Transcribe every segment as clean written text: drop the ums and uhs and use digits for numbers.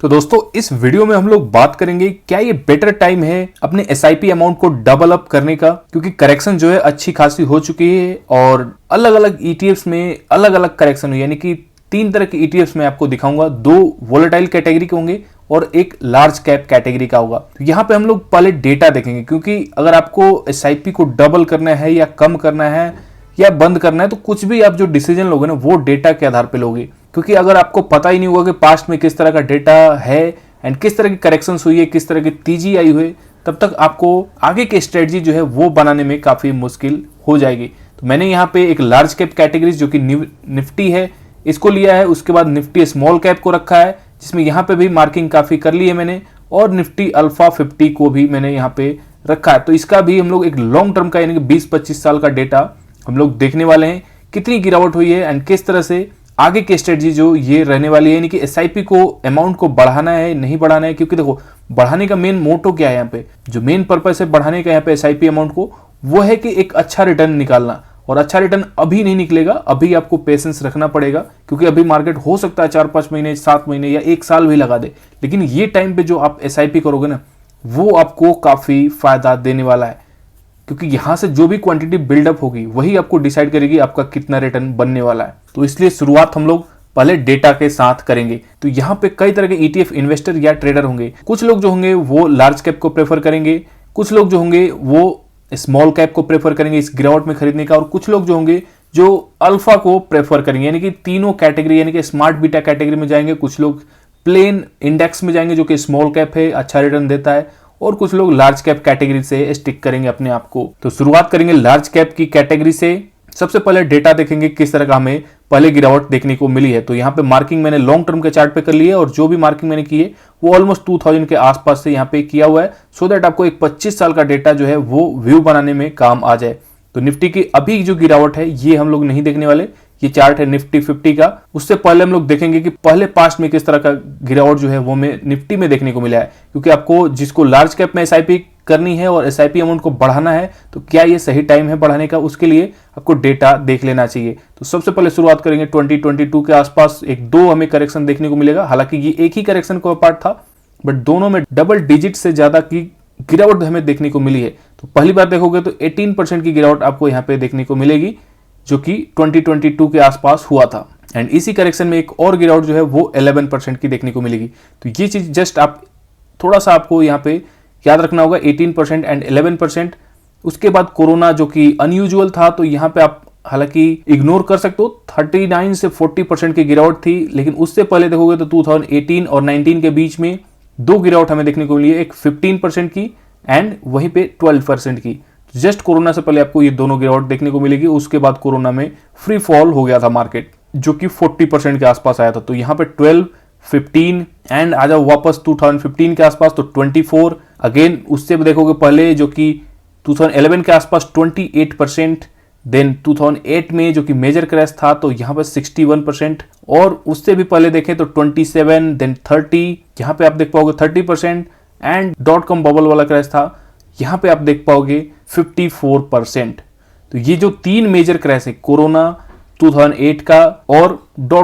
तो दोस्तों इस वीडियो में हम लोग बात करेंगे क्या ये बेटर टाइम है अपने एसआईपी अमाउंट को डबल अप करने का, क्योंकि करेक्शन जो है अच्छी खासी हो चुकी है और अलग अलग ईटीएफ्स में अलग अलग करेक्शन हुई, यानी कि 3 तरह के ईटीएफ्स में आपको दिखाऊंगा। 2 वोलेटाइल कैटेगरी के होंगे और एक लार्ज कैप कैटेगरी का होगा। तो यहाँ पे हम लोग पहले डेटा देखेंगे, क्योंकि अगर आपको एसआईपी को डबल करना है या कम करना है या बंद करना है तो कुछ भी आप जो डिसीजन लोगे ना वो डेटा के आधार पे लोगे। क्योंकि अगर आपको पता ही नहीं होगा कि पास्ट में किस तरह का डेटा है एंड किस तरह की करेक्शंस हुई है, किस तरह की तेजी आई हुई, तब तक आपको आगे की स्ट्रेटजी जो है वो बनाने में काफी मुश्किल हो जाएगी। तो मैंने यहाँ पे एक लार्ज कैप कैटेगरी जो कि निफ्टी है इसको लिया है, उसके बाद निफ्टी स्मॉल कैप को रखा है जिसमें यहाँ पे भी मार्किंग काफी कर ली है मैंने, और निफ्टी अल्फा 50 को भी मैंने यहाँ पे रखा है। तो इसका भी हम लोग एक लॉन्ग टर्म का यानी कि 20-25 साल का डेटा हम लोग देखने वाले हैं, कितनी गिरावट हुई है एंड किस तरह से आगे की स्ट्रेटजी जो ये रहने वाली है, यानी कि एसआईपी को अमाउंट को बढ़ाना है नहीं बढ़ाना है। क्योंकि देखो बढ़ाने का मेन मोटो क्या है, यहाँ पे जो मेन पर्पस है बढ़ाने का यहाँ पे एसआईपी अमाउंट को, वो है कि एक अच्छा रिटर्न निकालना। और अच्छा रिटर्न अभी नहीं निकलेगा, अभी आपको पेशेंस रखना पड़ेगा, क्योंकि अभी मार्केट हो सकता है 4-5 महीने 7 महीने या 1 साल भी लगा दे। लेकिन ये टाइम पे जो आप एसआईपी करोगे ना वो आपको काफी फायदा देने वाला है, क्योंकि यहां से जो भी क्वांटिटी बिल्डअप होगी वही आपको डिसाइड करेगी आपका कितना रिटर्न बनने वाला है। तो इसलिए शुरुआत हम लोग पहले डेटा के साथ करेंगे। तो यहाँ पे कई तरह के ईटीएफ इन्वेस्टर या ट्रेडर होंगे। कुछ लोग जो होंगे वो लार्ज कैप को प्रेफर करेंगे, कुछ लोग जो होंगे वो स्मॉल कैप को प्रेफर करेंगे इस गिरावट में खरीदने का, और कुछ लोग जो होंगे जो अल्फा को प्रेफर करेंगे, यानी कि तीनों कैटेगरी यानी कि स्मार्ट बीटा कैटेगरी में जाएंगे। कुछ लोग प्लेन इंडेक्स में जाएंगे जो कि स्मॉल कैप है, अच्छा रिटर्न देता है, और कुछ लोग लार्ज कैप कैटेगरी से स्टिक करेंगे अपने आप को। तो शुरुआत करेंगे लार्ज कैप की कैटेगरी से। सबसे पहले डेटा देखेंगे किस तरह का हमें पहले गिरावट देखने को मिली है। तो यहाँ पे मार्किंग मैंने लॉन्ग टर्म के चार्ट पे कर ली है, और जो भी मार्किंग मैंने की है वो ऑलमोस्ट 2000 के आसपास से यहाँ पे किया हुआ है, सो दैट आपको एक 25 साल का डेटा जो है वो व्यू बनाने में काम आ जाए। तो निफ्टी की अभी जो गिरावट है ये हम लोग नहीं देखने वाले, ये चार्ट है निफ्टी 50 का। उससे पहले हम लोग देखेंगे कि पहले पास्ट में किस तरह का गिरावट जो है वो हमें निफ्टी में देखने को मिला है। क्योंकि आपको जिसको लार्ज कैप में एसआईपी करनी है और एसआईपी अमाउंट को बढ़ाना है, तो क्या ये सही टाइम है बढ़ाने का, उसके लिए आपको डेटा देख लेना चाहिए। तो सबसे पहले शुरुआत करेंगे 2022 के आसपास। 1-2 हमें करेक्शन देखने को मिलेगा, हालांकि ये एक ही करेक्शन का पार्ट था, बट दोनों में डबल डिजिट से ज्यादा की गिरावट हमें देखने को मिली है। तो पहली बार देखोगे तो 18% की गिरावट आपको यहाँ पे देखने को मिलेगी, जो कि 2022 के आसपास हुआ था। एंड इसी करेक्शन में एक और गिरावट जो है वो 11% की देखने को मिलेगी। तो ये चीज जस्ट आप थोड़ा सा आपको यहाँ पे याद रखना होगा, 18% एंड 11%। उसके बाद कोरोना जो कि अनयूजुअल था, तो यहाँ पे आप हालांकि इग्नोर कर सकते हो, 39 से 40% की गिरावट थी। लेकिन उससे पहले देखोगे तो 2018 और 19 के बीच में 2 गिरावट हमें देखने को मिली है, एक 15% की एंड वहीं पे 12% की। जस्ट कोरोना से पहले आपको ये दोनों गिरावट देखने को मिलेगी। उसके बाद कोरोना में फ्री फॉल हो गया था मार्केट, जो कि 40% के आसपास आया था। तो यहाँ पे 12, 15 एंड आ जाओ वापस 2015 के आसपास तो 24। अगेन उससे देखोगे पहले जो कि 2011 के आसपास 28%, देन 2008 में जो कि मेजर क्रैश था तो यहाँ पे 61%, और उससे भी पहले देखें तो 27, देन 30, यहाँ पे आप देख पाओगे 30%, एंड .com बबल वाला क्रैश था, यहाँ पे आप देख पाओगे 54%। तो ये जो 3 मेजर क्रैश है, कोरोना, 2008 का और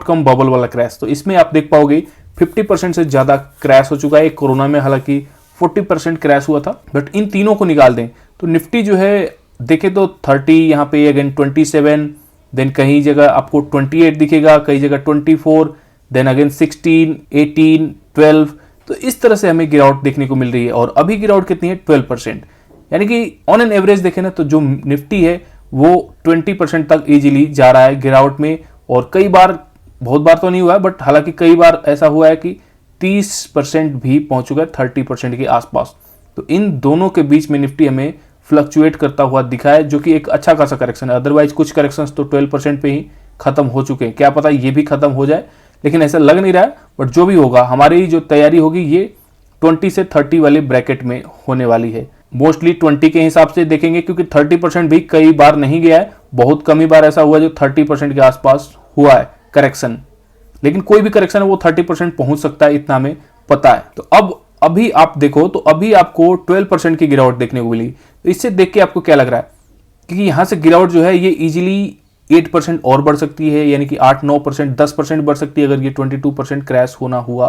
.com बबल वाला क्रैश, तो इसमें आप देख पाओगे 50% से ज्यादा क्रैश हो चुका है। कोरोना में हालांकि 40% क्रैश हुआ था, बट इन तीनों को निकाल दें तो निफ्टी जो है देखे तो 30, यहाँ पे अगेन 27, देन कहीं जगह आपको 28 दिखेगा, कई जगह 24, देन अगेन 16, 18, 12। तो इस तरह से हमें गिरावट देखने को मिल रही है, और अभी गिरावट कितनी है 12%, यानी कि ऑन एन एवरेज देखें ना तो जो निफ्टी है वो 20% तक इजीली जा रहा है गिरावट में। और कई बार, बहुत बार तो नहीं हुआ है, बट हालांकि कई बार ऐसा हुआ है कि 30% भी पहुंच चुका है, 30% के आसपास। तो इन दोनों के बीच में निफ्टी हमें फ्लक्चुएट करता हुआ दिखा है, जो कि एक अच्छा खासा करेक्शन है। अदरवाइज कुछ करेक्शंस तो 12% पे ही खत्म हो चुके हैं, क्या पता ये भी खत्म हो जाए, लेकिन ऐसा लग नहीं रहा है। बट जो भी होगा, हमारी जो तैयारी होगी ये 20 से 30 वाले ब्रैकेट में होने वाली है। मोस्टली 20 के हिसाब से देखेंगे, क्योंकि 30% भी कई बार नहीं गया है, बहुत कम ही बार ऐसा हुआ जो 30% के आसपास हुआ है करेक्शन। लेकिन कोई भी करेक्शन है वो 30% पहुंच सकता है, इतना हमें पता है। तो अब अभी आप देखो तो अभी आपको 12% की गिरावट देखने को मिली। तो इससे देख के आपको क्या लग रहा है कि यहां से गिरावट जो है ये इजीली 8% और बढ़ सकती है, यानी कि 8-9%, 10% बढ़ सकती है अगर ये 22% क्रैश होना हुआ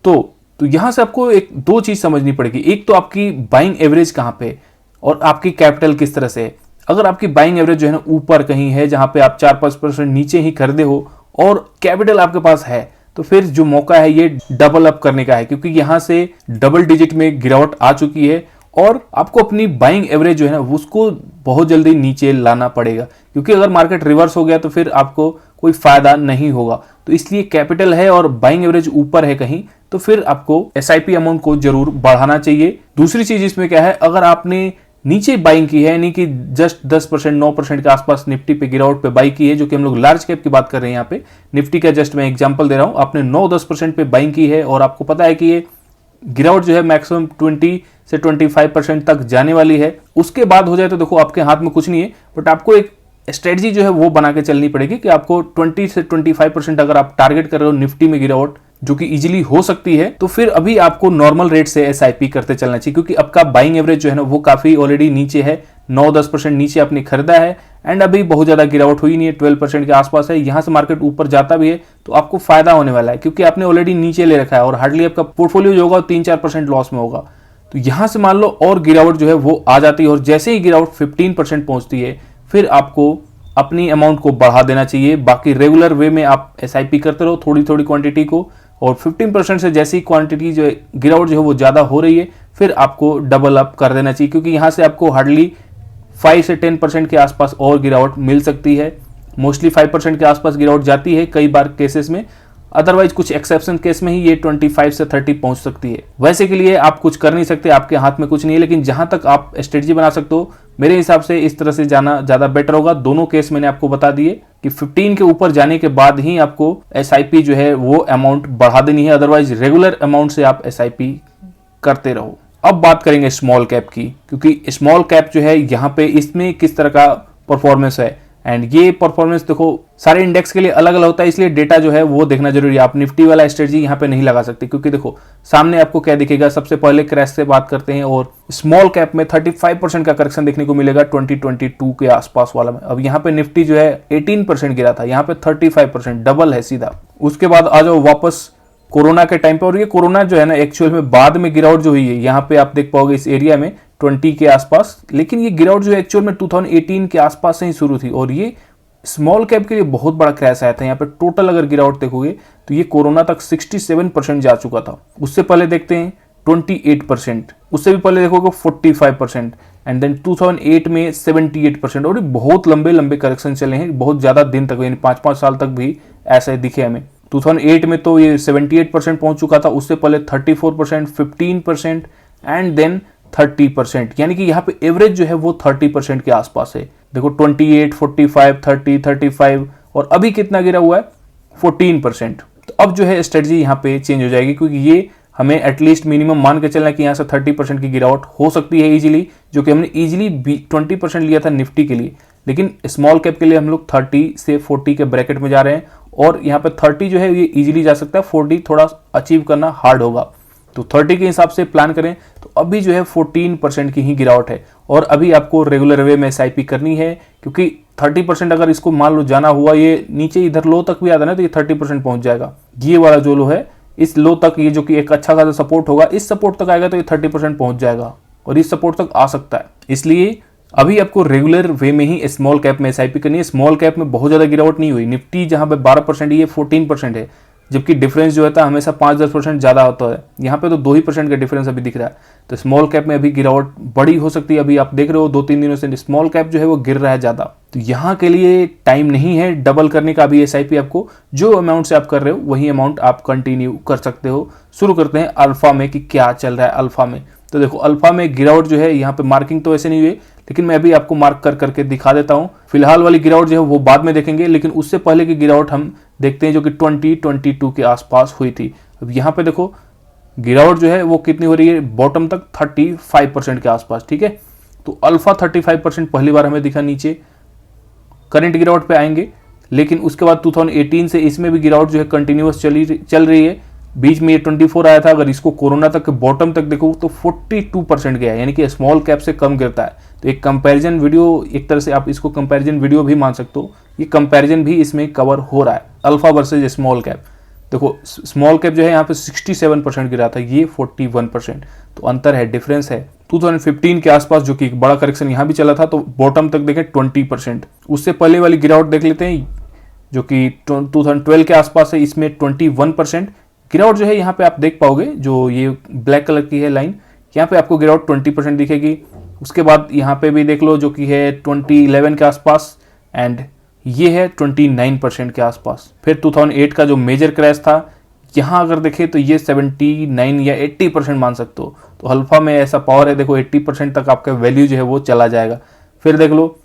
तो। तो यहां से आपको एक दो चीज समझनी पड़ेगी। एक तो आपकी बाइंग एवरेज कहां पे और आपकी कैपिटल किस तरह से है। अगर आपकी बाइंग एवरेज जो है ना ऊपर कहीं है जहां पे आप 4-5% नीचे ही खरीदे हो और कैपिटल आपके पास है, तो फिर जो मौका है ये डबल अप करने का है, क्योंकि यहां से डबल डिजिट में गिरावट आ चुकी है और आपको अपनी बाइंग एवरेज जो है ना उसको बहुत जल्दी नीचे लाना पड़ेगा, क्योंकि अगर मार्केट रिवर्स हो गया तो फिर आपको कोई फायदा नहीं होगा। तो इसलिए कैपिटल है और बाइंग एवरेज ऊपर है कहीं, तो फिर आपको एसआईपी अमाउंट को जरूर बढ़ाना चाहिए। दूसरी चीज इसमें क्या है, अगर आपने नीचे बाइंग की है, यानी कि जस्ट 10% 9% के आसपास निफ्टी पे गिरावट पे बाई की है, जो कि हम लोग लार्ज कैप की बात कर रहे हैं यहाँ पे, निफ्टी का जस्ट मैं एग्जांपल दे रहा हूं, आपने 9-10% पे बाइंग की है और आपको पता है कि ये गिरावट जो है मैक्सिमम 20 से 25% तक जाने वाली है, उसके बाद हो जाए तो देखो आपके हाथ में कुछ नहीं है, बट आपको एक स्ट्रेटजी जो है वो बना के चलनी पड़ेगी कि आपको 20 से 25% अगर आप टारगेट कर रहे हो निफ्टी में गिरावट जो कि इजीली हो सकती है, तो फिर अभी आपको नॉर्मल रेट से एसआईपी करते चलना चाहिए, क्योंकि आपका बाइंग एवरेज जो है ना वो काफी ऑलरेडी नीचे है, 9-10% नीचे आपने खरीदा है एंड अभी बहुत ज्यादा गिरावट हुई नहीं है, 12% के आसपास है। यहां से मार्केट ऊपर जाता भी है तो आपको फायदा होने वाला है, क्योंकि आपने ऑलरेडी नीचे ले रखा है और हार्डली आपका पोर्टफोलियो जो होगा 3-4% लॉस में होगा। तो यहां से मान लो और गिरावट जो है वो आ जाती है और जैसे ही गिरावट 15% पहुंचती है फिर आपको अपनी अमाउंट को बढ़ा देना चाहिए। बाकी रेगुलर वे में आप एसआईपी करते रहो थोड़ी थोड़ी क्वांटिटी को, और 15% से जैसी क्वांटिटी जो है गिरावट जो है वो ज्यादा हो रही है फिर आपको डबल अप कर देना चाहिए, क्योंकि यहां से आपको हार्डली 5 से 10% के आसपास और गिरावट मिल सकती है। मोस्टली 5% के आसपास गिरावट जाती है कई बार केसेस में, अदरवाइज कुछ एक्सेप्शन केस में ही ये 25 से 30 पहुंच सकती है। वैसे के लिए आप कुछ कर नहीं सकते, आपके हाथ में कुछ नहीं है, लेकिन जहां तक आप स्ट्रेटजी बना सकते हो मेरे हिसाब से इस तरह से जाना ज्यादा बेटर होगा। दोनों केस मैंने आपको बता दिए कि 15 के ऊपर जाने के बाद ही आपको एसआईपी जो है वो अमाउंट बढ़ा देनी है, अदरवाइज रेगुलर अमाउंट से आप एसआईपी करते रहो। अब बात करेंगे स्मॉल कैप की, क्योंकि स्मॉल कैप जो है यहाँ पे इसमें किस तरह का परफॉर्मेंस है, एंड ये परफॉर्मेंस देखो सारे इंडेक्स के लिए अलग अलग होता है, इसलिए डेटा जो है वो देखना जरूरी है। आप निफ्टी वाला स्ट्रेटजी यहाँ पे नहीं लगा सकते, क्योंकि देखो सामने आपको क्या दिखेगा। सबसे पहले क्रैश से बात करते हैं और स्मॉल कैप में 35% का करेक्शन देखने को मिलेगा 2022 के आसपास वाला में। अब यहाँ पे निफ्टी जो है 18% गिरा था, यहाँ पे 35%, डबल है सीधा। उसके बाद आ जाओ वापस कोरोना के टाइम पे, और ये कोरोना जो है ना एक्चुअल में बाद में गिरावट जो हुई है, यहाँ पे आप देख पाओगे इस एरिया में 20 के आसपास, लेकिन ये गिरावट जो है एक्चुअल में 2018 के आसपास से ही शुरू थी और ये स्मॉल कैप के लिए बहुत बड़ा क्रैश आया था। यहाँ पे टोटल अगर गिरावट देखोगे तो ये कोरोना तक 67% जा चुका था। उससे पहले देखते हैं 28%, उससे भी पहले देखोगे 45%, एंड देन 2008 में 78%, और बहुत लंबे लंबे करेक्शन चले हैं, बहुत ज्यादा दिन तक, यानी 5-5 साल तक भी ऐसे दिखे हमें। 2008 में तो ये 78% पहुंच चुका था, उससे पहले 34%, 15% एंड देन 30%, यानी कि यहाँ पे एवरेज जो है वो 30% के आसपास है। देखो 28, 45, 30, 35 और अभी कितना गिरा हुआ है 14%। तो अब जो है स्ट्रेटजी यहाँ पे चेंज हो जाएगी, क्योंकि ये हमें एटलीस्ट मिनिमम मान के चलना कि यहाँ से 30% की गिरावट हो सकती है इजीली, जो कि हमने इजीली 20% लिया था निफ्टी के लिए, लेकिन स्मॉल कैप के लिए हम लोग 30 से 40 के ब्रैकेट में जा रहे हैं और यहाँ पे 30 जो है ये इजीली जा सकता है, 40 थोड़ा अचीव करना हार्ड होगा। तो 30 के हिसाब से प्लान करें तो अभी जो है 14% की ही गिरावट है और अभी आपको रेगुलर वे में एसआईपी करनी है, क्योंकि 30% अगर इसको मान लो जाना हुआ, ये नीचे इधर लो तक भी आता है ना तो ये 30% पहुंच जाएगा। ये वाला जो लो है इस लो तक, ये जो कि एक अच्छा खासा सपोर्ट होगा, इस सपोर्ट तक आएगा तो ये 30% पहुंच जाएगा और इस सपोर्ट तक आ सकता है। इसलिए अभी आपको रेगुलर वे में ही स्मॉल कैप में एसआईपी करनी है। स्मॉल कैप में बहुत ज्यादा गिरावट नहीं हुई, निफ्टी जहां पे 12% ये 14% है, जबकि डिफरेंस जो होता है हमेशा 5-10% ज्यादा होता है। यहाँ पे तो 2% का डिफरेंस अभी दिख रहा है, तो स्मॉल कैप में अभी गिरावट बड़ी हो सकती है। अभी आप देख रहे हो 2-3 दिनों से स्मॉल कैप जो है वो गिर रहा है ज्यादा, तो यहाँ के लिए टाइम नहीं है डबल करने का। अभी एसआईपी आपको जो अमाउंट से आप कर रहे हो वही अमाउंट आप कंटिन्यू कर सकते हो। शुरू करते हैं अल्फा में कि क्या चल रहा है अल्फा में। तो देखो अल्फा में गिरावट जो है, यहाँ पे मार्किंग तो ऐसे नहीं हुई, लेकिन मैं अभी आपको मार्क कर करके दिखा देता हूं। फिलहाल वाली गिरावट जो है वो बाद में देखेंगे, लेकिन उससे पहले की गिरावट हम देखते हैं जो कि 2022 के आसपास हुई थी। अब यहाँ पे देखो गिरावट जो है वो कितनी हो रही है, बॉटम तक 35% के आसपास, ठीक है। तो अल्फा 35% पहली बार हमें दिखा नीचे। करंट गिरावट पे आएंगे, लेकिन उसके बाद 2018 से इसमें भी गिरावट जो है कंटिन्यूअस चल रही है। बीच में ये 24 आया था, अगर इसको कोरोना तक के बॉटम तक देखो तो 42% गया, यानी कि स्मॉल कैप से कम गिरता है। तो एक कंपैरिजन वीडियो, एक तरह से आप इसको कंपैरिजन वीडियो भी मान सकते हो, ये कंपैरिजन भी इसमें कवर हो रहा है अल्फा वर्सेज स्मॉल कैप। देखो स्मॉल कैप जो है यहाँ पे 67% गिरा था, ये 41%, तो अंतर है, डिफरेंस है। 2015 के आसपास जो कि एक बड़ा करेक्शन यहाँ भी चला था, तो बॉटम तक देखें 20%। उससे पहले वाली गिरावट देख लेते हैं जो कि 2012 के आसपास है, इसमें 21% गिरावट जो है यहाँ पे आप देख पाओगे। जो ये ब्लैक कलर की है लाइन, यहाँ पे आपको गिरावट 20% दिखेगी। उसके बाद यहाँ पे भी देख लो जो कि है 2011 के आसपास, एंड ये है 29% के आसपास। फिर 2008 का जो मेजर क्रैश था, यहाँ अगर देखें तो ये 79 या 80% मान सकते हो। तो अल्फा में ऐसा पावर है, देखो 80% तक आपका वैल्यू जो है वो चला जाएगा। फिर देख लो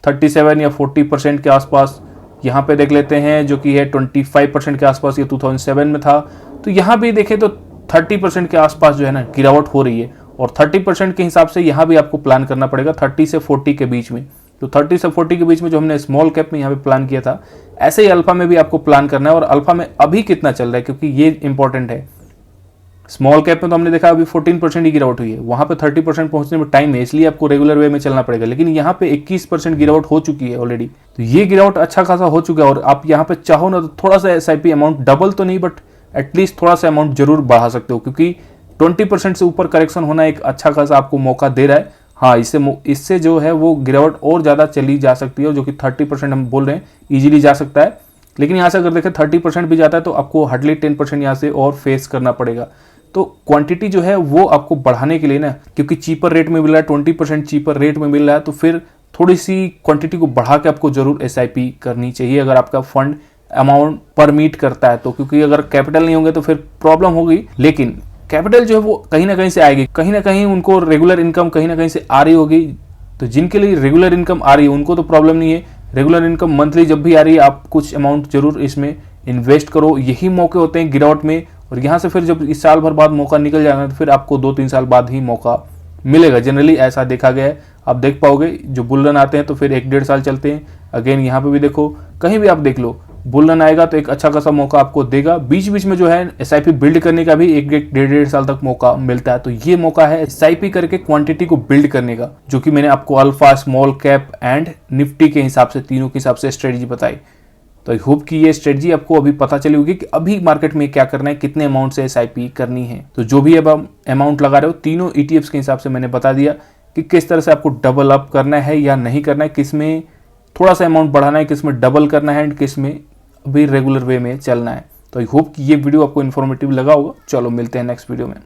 37 या 40% के आसपास, यहाँ पे देख लेते हैं जो कि है 25% के आसपास, ये 2007 में था। तो यहाँ भी देखें तो 30% के आसपास जो है ना गिरावट हो रही है, और 30% के हिसाब से यहाँ भी आपको प्लान करना पड़ेगा 30 से 40 के बीच में। तो 30 से 40 के बीच में जो हमने स्मॉल कैप में यहाँ पे प्लान किया था, ऐसे ही अल्फा में भी आपको प्लान करना है। और अल्फा में अभी कितना चल रहा है, क्योंकि ये इंपॉर्टेंट है। स्मॉल कैप में तो हमने देखा अभी 14% ही गिरावट हुई है, वहां पे 30% पहुंचने में टाइम है, इसलिए आपको रेगुलर वे में चलना पड़ेगा। लेकिन यहाँ पे 21% गिरावट हो चुकी है ऑलरेडी, तो ये गिरावट अच्छा खासा हो चुका है। और आप यहाँ पे चाहो ना तो थोड़ा सा एसआईपी अमाउंट, डबल तो नहीं बट एटलीस्ट थोड़ा सा अमाउंट जरूर बढ़ा सकते हो, क्योंकि 20% से ऊपर करेक्शन होना एक अच्छा खासा आपको मौका दे रहा है। हाँ, इससे जो है वो गिरावट और ज़्यादा चली जा सकती है, जो कि 30% हम बोल रहे हैं ईजिली जा सकता है। लेकिन यहाँ से अगर देखें 30% भी जाता है तो आपको हार्डली 10% यहाँ से और फेस करना पड़ेगा। तो क्वांटिटी जो है वो आपको बढ़ाने के लिए ना, क्योंकि चीपर रेट में मिल रहा है, 20% चीपर रेट में मिल रहा है, तो फिर थोड़ी सी क्वांटिटी को बढ़ा के आपको जरूर एसआईपी करनी चाहिए अगर आपका फंड अमाउंट परमिट करता है तो। क्योंकि अगर कैपिटल नहीं होंगे तो फिर प्रॉब्लम होगी। लेकिन कैपिटल जो है वो कहीं ना कहीं से आएगी, कहीं ना कहीं उनको रेगुलर इनकम कहीं ना कहीं से आ रही होगी। तो जिनके लिए रेगुलर इनकम आ रही है उनको तो प्रॉब्लम नहीं है। रेगुलर इनकम मंथली जब भी आ रही है, आप कुछ अमाउंट जरूर इसमें इन्वेस्ट करो। यही मौके होते हैं गिरावट में, और यहाँ से फिर जब इस साल भर बाद मौका निकल जाएगा तो फिर आपको 2-3 साल बाद ही मौका मिलेगा। जनरली ऐसा देखा गया है, आप देख पाओगे। जो बुल रन आते हैं तो फिर 1-1.5 साल चलते हैं। अगेन यहाँ पे भी देखो, कहीं भी आप देख लो, बुल रन आएगा तो एक अच्छा खासा मौका आपको देगा। बीच बीच में जो है एसआईपी बिल्ड करने का भी 1-1.5 साल तक मौका मिलता है। तो ये मौका है एसआईपी करके क्वांटिटी को बिल्ड करने का, जो कि मैंने आपको alpha, small cap and Nifty के हिसाब से, तीनों के हिसाब से स्ट्रेटजी बताई। तो आई होप कि ये स्ट्रेटजी आपको अभी पता चली होगी कि अभी मार्केट में क्या करना है, कितने अमाउंट से एसआईपी करनी है। तो जो भी अब अमाउंट लगा रहे हो, तीनों ईटीएफ्स के हिसाब से मैंने बता दिया कि किस तरह से आपको डबल अप करना है या नहीं करना है, किस में थोड़ा सा अमाउंट बढ़ाना है, किस में डबल करना है एंड किस में अभी रेगुलर वे में चलना है। तो आई होप कि ये वीडियो आपको इन्फॉर्मेटिव लगा होगा। चलो मिलते हैं नेक्स्ट वीडियो में।